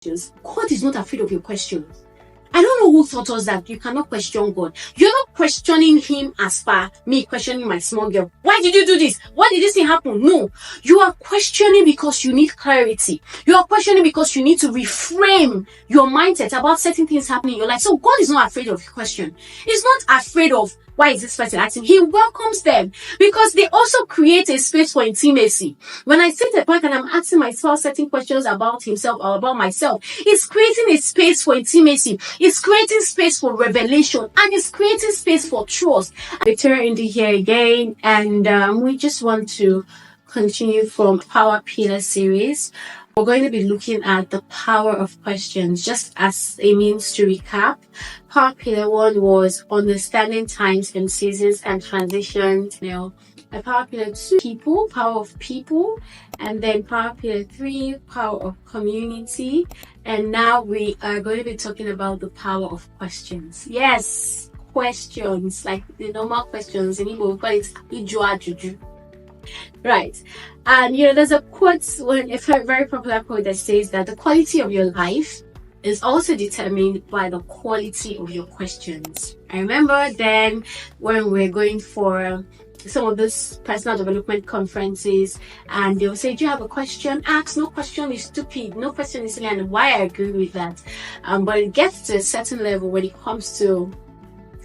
God is not afraid of your questions. I don't know who taught us that you cannot question God. You're not questioning him as far me questioning my small girl. Why did you do this? Why did this thing happen? No. You are questioning because you need clarity. You are questioning because you need to reframe your mindset about certain things happening in your life. So God is not afraid of your question. He's not afraid of why is this person asking. He welcomes them because they also create a space for intimacy. When I sit back and I'm asking myself certain questions about himself or about myself, it's creating a space for intimacy. It's creating space for revelation, and it's creating space for trust. Victoria Indy here again, and we just want to continue from Power Pillar series. We're going to be looking at the power of questions, just as a means to recap. Power Pillar 1 was understanding times and seasons and transitions. Power Pillar 2, people, power of people, and then Power Pillar 3, power of community. And now we are going to be talking about the power of questions. Yes, questions, like the normal questions. In Igbo, we call it Ijua Juju. Right. And there's a quote, a very popular quote that says that the quality of your life is also determined by the quality of your questions. I remember then when we're going for some of those personal development conferences, and they'll say, do you have a question? Ask. No question is stupid. No question is silly. And why I agree with that. But it gets to a certain level when it comes to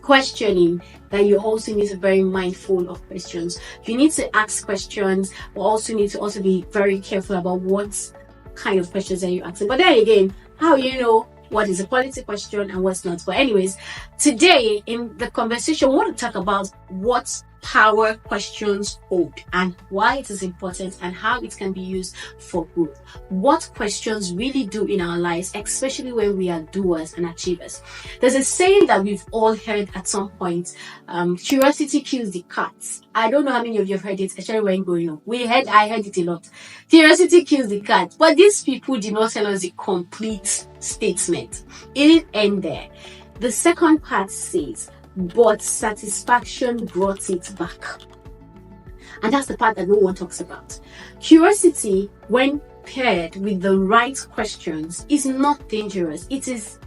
questioning that you also need to be very mindful of questions. You need to ask questions, but also need to also be very careful about what kind of questions are you asking. But then again, how you know what is a quality question and what's not. But anyways, today in the conversation, we want to talk about what power questions hold and why it is important and how it can be used for growth. What questions really do in our lives, especially when we are doers and achievers. There's a saying that we've all heard at some point, curiosity kills the cat. I don't know how many of you have heard it, especially when growing up. I heard it a lot. Curiosity kills the cat. But these people did not tell us the complete statement. It didn't end there. The second part says, but satisfaction brought it back. And that's the part that no one talks about. Curiosity, when paired with the right questions, is not dangerous. It is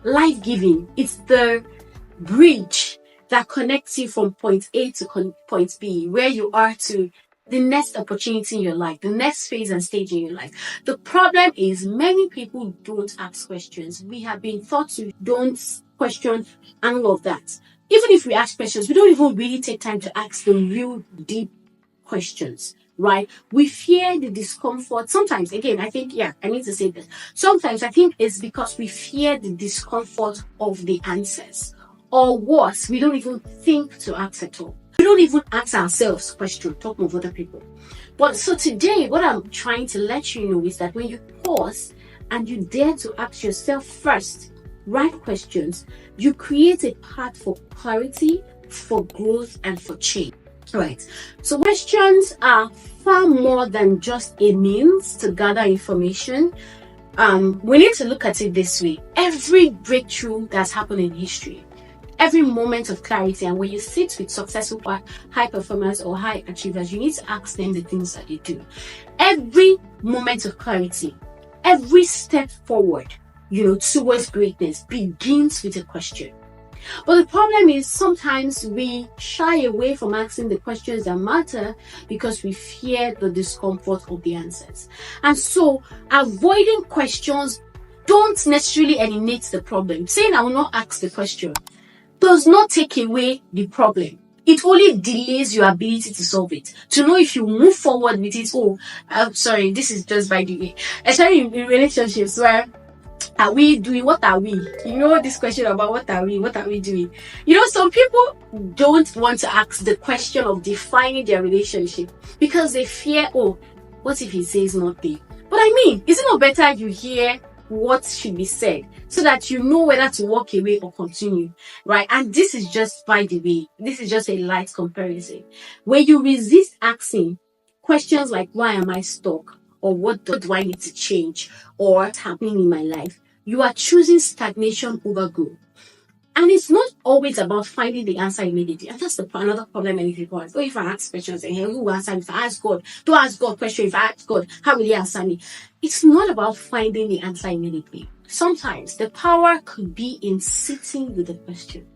life-giving. It's the bridge that connects you from point A to point B, where you are to the next opportunity in your life, the next phase and stage in your life. The problem is many people don't ask questions. We have been taught to don't question and all of that. Even if we ask questions, we don't even really take time to ask the real deep questions, right? We fear the discomfort. Sometimes, again, I think, I need to say this. Sometimes I think it's because we fear the discomfort of the answers. Or worse, we don't even think to ask at all. We don't even ask ourselves questions, talking of other people. But so today, what I'm trying to let you know is that when you pause and you dare to ask yourself first, right questions, you create a path for clarity, for growth, and for change. Right. So questions are far more than just a means to gather information. We need to look at it this way. Every breakthrough that's happened in history, every moment of clarity, and when you sit with successful high performers or high achievers, you need to ask them the things that they do. Every moment of clarity, every step forward, towards greatness begins with a question. But the problem is sometimes we shy away from asking the questions that matter because we fear the discomfort of the answers. And so avoiding questions don't necessarily eliminate the problem. Saying I will not ask the question does not take away the problem. It only delays your ability to solve it. To know if you move forward with it. Sorry, this is just by the way. Especially in relationships where are we doing? What are we? This question about what are we? What are we doing? Some people don't want to ask the question of defining their relationship because they fear, what if he says nothing? But is it not better you hear what should be said so that you know whether to walk away or continue, right? And this is just, by the way, this is just a light comparison. When you resist asking questions like, why am I stuck? Or what do I need to change? Or what's happening in my life? You are choosing stagnation over growth. And it's not always about finding the answer immediately. And that's another problem many people have. Oh, if I ask questions, and who will answer me? If I ask God, don't ask God question. If I ask God, how will He answer me? It's not about finding the answer immediately. Sometimes the power could be in sitting with the question.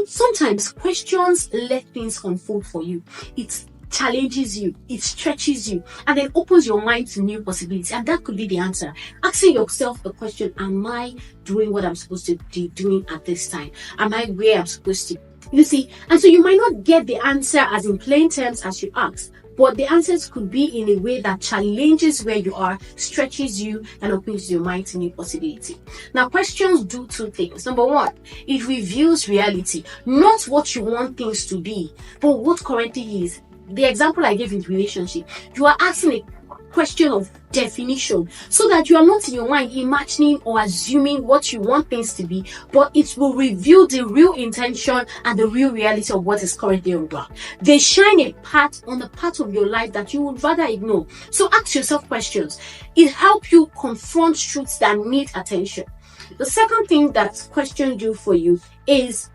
Sometimes questions let things unfold for you. It challenges you, it stretches you, and then opens your mind to new possibilities. And that could be the answer. Asking yourself the question, am I doing what I'm supposed to be doing at this time? Am I where I'm supposed to? You see, and so you might not get the answer as in plain terms as you ask, but the answers could be in a way that challenges where you are, stretches you, and opens your mind to new possibility. Now, questions do two things. Number one, it reveals reality, not what you want things to be, but what currently is. The example I gave in relationship, you are asking a question of definition so that you are not in your mind imagining or assuming what you want things to be, but it will reveal the real intention and the real reality of what is currently on ground. They shine a part on the part of your life that you would rather ignore. So ask yourself questions. It helps you confront truths that need attention. The second thing that questions do for you is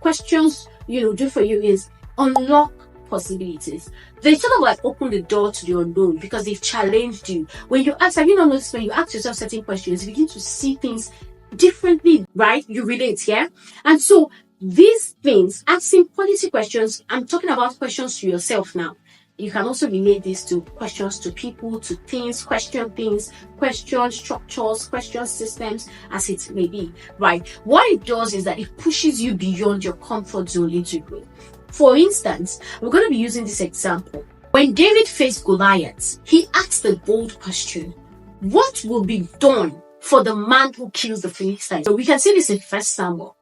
unlock possibilities. They sort of like open the door to the unknown because they've challenged you. When you ask, have you not noticed when you ask yourself certain questions, you begin to see things differently, right? You relate, yeah? And so these things, asking policy questions, I'm talking about questions to yourself now. You can also relate this to questions to people, to things, question structures, question systems, as it may be, right? What it does is that it pushes you beyond your comfort zone into growth. For instance, we're going to be using this example. When David faced Goliath, he asked the bold question, what will be done for the man who kills the Philistines? So we can see this in 1 Samuel.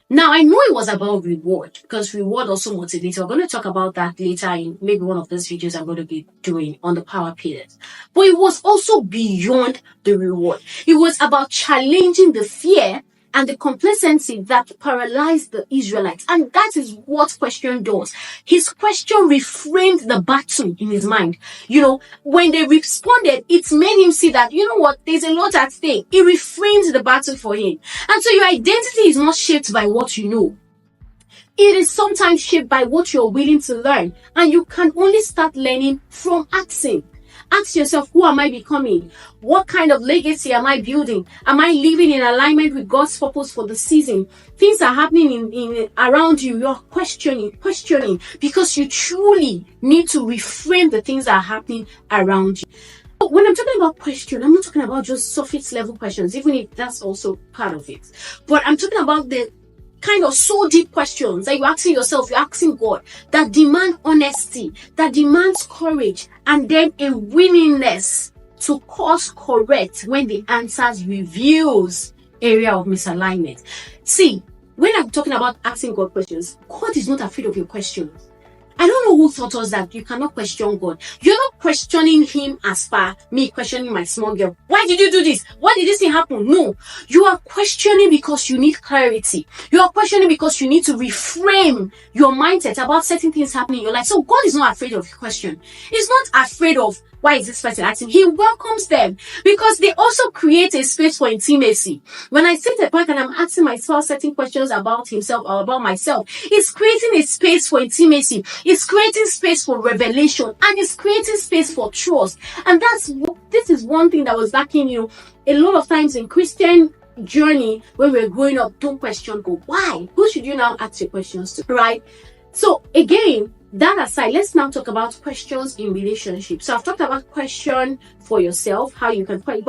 Now, I know it was about reward because reward also motivates. We're going to talk about that later in maybe one of those videos I'm going to be doing on the power pillars. But it was also beyond the reward. It was about challenging the fear and the complacency that paralyzed the Israelites. And that is what question does. His question reframed the battle in his mind. When they responded, it made him see that, there's a lot at stake. It reframed the battle for him. And so your identity is not shaped by what you know. It is sometimes shaped by what you're willing to learn. And you can only start learning from asking. Ask yourself, who am I becoming? What kind of legacy am I building? Am I living in alignment with God's purpose for the season? Things are happening in around you. You're questioning, because you truly need to reframe the things that are happening around you. When I'm talking about question, I'm not talking about just surface level questions, even if that's also part of it. But I'm talking about the kind of so deep questions that you're asking yourself, you're asking God, that demand honesty, that demands courage, and then a willingness to course correct when the answers reveals area of misalignment. See, when I'm talking about asking God questions, God is not afraid of your questions. I don't know who taught us that you cannot question God. You're not questioning Him as per me questioning my small girl. Why did you do this? Why did this thing happen? No. You are questioning because you need clarity. You are questioning because you need to reframe your mindset about certain things happening in your life. So God is not afraid of your question. He's not afraid of why is this person asking. He welcomes them because they also create a space for intimacy. When I sit back and I'm asking myself certain questions about himself or about myself, it's creating a space for intimacy. It's creating space for revelation, and it's creating space for trust. And this is one thing that was lacking, a lot of times in Christian journey when we're growing up. Don't question God. Why? Who should you now ask your questions to? Right? So again, that aside, let's now talk about questions in relationships. So I've talked about question for yourself, why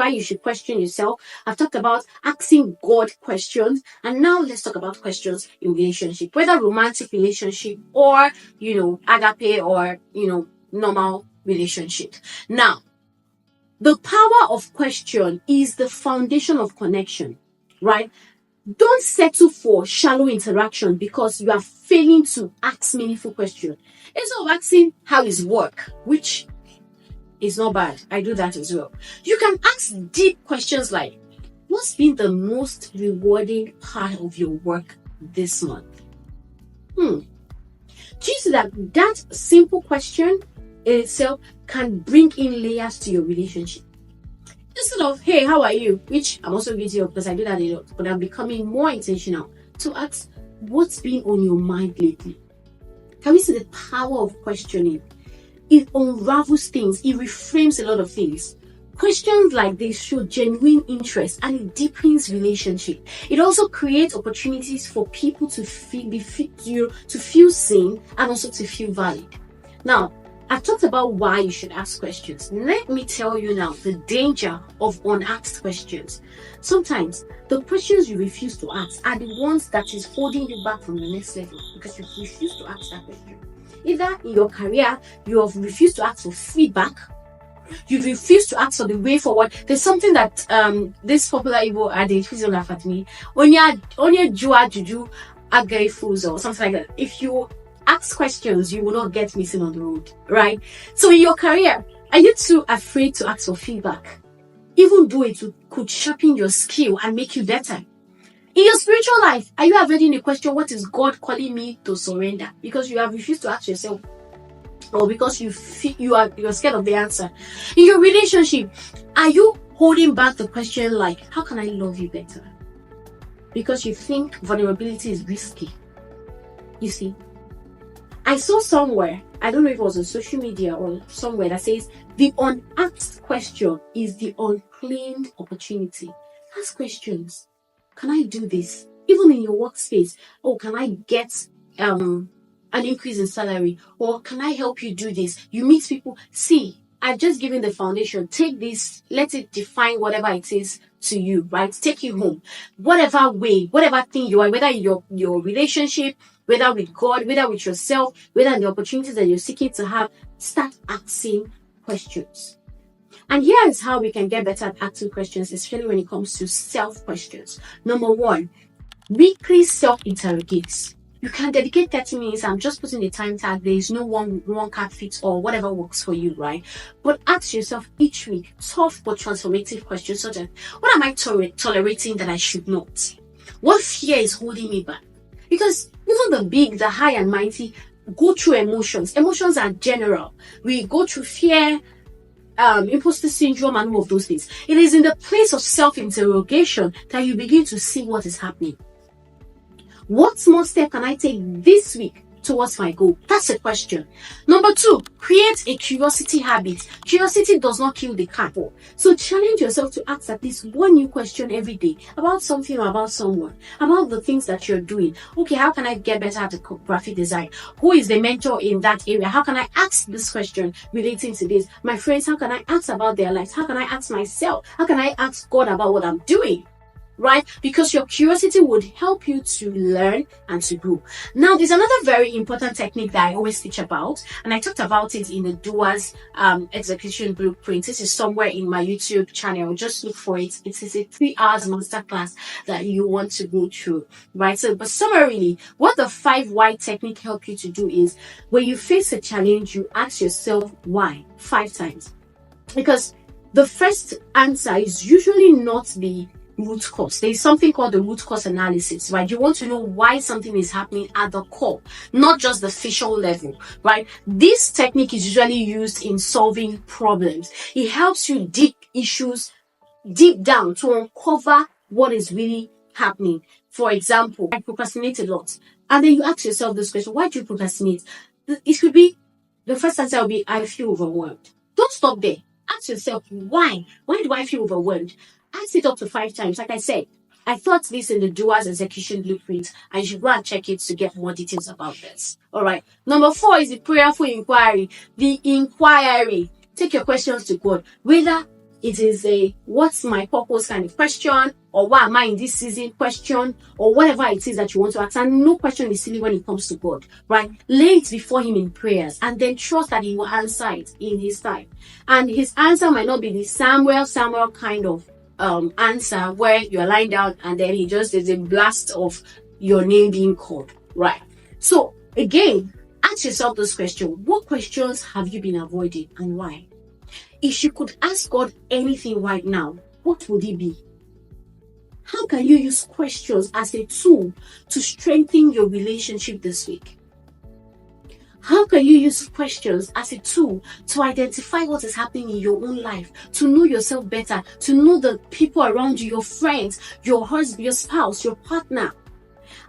you should question yourself. I've talked about asking God questions. And now let's talk about questions in relationship, whether romantic relationship or, agape or, normal relationship. Now, the power of question is the foundation of connection, right? Don't settle for shallow interaction because you are failing to ask meaningful questions. Instead of asking how is work, which is not bad. I do that as well. You can ask deep questions like, what's been the most rewarding part of your work this month? Do you see that simple question in itself can bring in layers to your relationship? Instead of, hey, how are you? Which I'm also guilty of because I do that a lot, but I'm becoming more intentional to ask, what's been on your mind lately? Can we see the power of questioning? It unravels things, it reframes a lot of things. Questions like this show genuine interest and it deepens relationship. It also creates opportunities for people to feel seen and also to feel valid. Now, I've talked about why you should ask questions. Let me tell you now the danger of unasked questions. Sometimes the questions you refuse to ask are the ones that is holding you back from the next level because you refuse to ask that question. Either in your career, you have refused to ask for feedback, you refuse to ask for the way forward. There's something that this popular Igbo adage, please don't laugh at me, onye jua juju agay fools or something like that. If you ask questions, you will not get missing on the road, right? So in your career, are you too afraid to ask for feedback, even though it could sharpen your skill and make you better? In your spiritual life, are you avoiding the question, what is God calling me to surrender? Because you have refused to ask yourself, or because you're scared of the answer. In your relationship, are you holding back the question like, how can I love you better? Because you think vulnerability is risky. You see, I saw somewhere, I don't know if it was on social media or somewhere, that says the unasked question is the unclaimed opportunity. Ask questions. Can I do this? Even in your workspace. Oh, can I get an increase in salary? Or can I help you do this? You meet people. See, I've just given the foundation. Take this, let it define whatever it is to you, right? Take you home. Whatever way, whatever thing you are, whether in your relationship, whether with God, whether with yourself, whether in the opportunities that you're seeking to have, start asking questions. And here is how we can get better at asking questions, especially when it comes to self-questions. Number one, weekly self-interrogates. You can dedicate 30 minutes. I'm just putting the time tag. There is no one cat fits all, whatever works for you, right? But ask yourself each week tough but transformative questions such as, what am I tolerating that I should not? What fear is holding me back? Because even the big, the high and mighty go through emotions. Emotions are general. We go through fear, imposter syndrome, and all of those things. It is in the place of self-interrogation that you begin to see what is happening. What small step can I take this week towards my goal? That's a question. Number two, create a curiosity habit. Curiosity does not kill the cat. So challenge yourself to ask at least one new question every day about something or about someone, about the things that you're doing. Okay, how can I get better at graphic design? Who is the mentor in that area? How can I ask this question relating to this? My friends, how can I ask about their lives? How can I ask myself? How can I ask God about what I'm doing? Right? Because your curiosity would help you to learn and to grow. Now, there's another very important technique that I always teach about, and I talked about it in the Doers execution blueprint. This is somewhere in my YouTube channel. Just look for it. It is a 3 hours masterclass that you want to go through, right? So, but summarily, what the 5 why technique help you to do is when you face a challenge, you ask yourself why 5 times, because the first answer is usually not the root cause. There is something called the root cause analysis, right? You want to know why something is happening at the core, not just the facial level, right? This technique is usually used in solving problems. It helps you dig issues deep down to uncover what is really happening. For example, I procrastinate a lot, and then you ask yourself this question: why do you procrastinate? It could be, the first answer will be, I feel overwhelmed. Don't stop there. Ask yourself, why? Why do I feel overwhelmed? Ask it up to 5 times. Like I said, I taught this in the Doers execution blueprint, and you should go and check it to get more details about this. All right. Number 4 is the prayerful inquiry. The inquiry. Take your questions to God. Whether it is a what's my purpose kind of question, or why am I in this season question, or whatever it is that you want to ask. And no question is silly when it comes to God, right? Lay it before Him in prayers, and then trust that He will answer it in His time. And His answer might not be the Samuel kind of answer where you're lying down and then He just is a blast of your name being called, right? So again, ask yourself this question: what questions have you been avoiding and why? If you could ask God anything right now, what would it be? How can you use questions as a tool to strengthen your relationship this week? How can you use questions as a tool to identify what is happening in your own life, to know yourself better, to know the people around you, your friends, your husband, your spouse, your partner?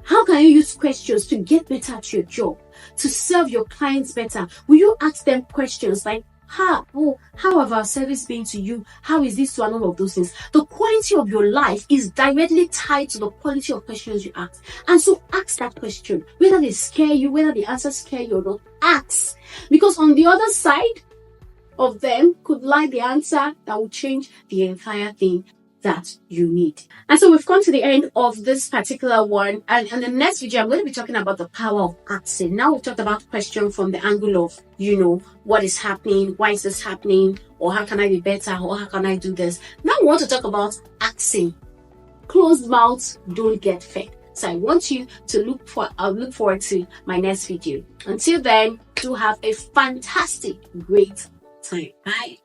How can you use questions to get better at your job, to serve your clients better? Will you ask them questions like, how have our service been to you? How is this one? All of those things. The quality of your life is directly tied to the quality of questions you ask. And so ask that question. Whether they scare you, whether the answers scare you or not, ask. Because on the other side of them could lie the answer that will change the entire thing that you need. And so we've come to the end of this particular one, and in the next video I'm going to be talking about the power of asking. Now we've talked about question from the angle of, what is happening, why is this happening, or how can I be better, or how can I do this. Now we want to talk about asking. Closed mouths don't get fed. So I want you to I'll look forward to my next video. Until then, do have a fantastic, great time. Bye.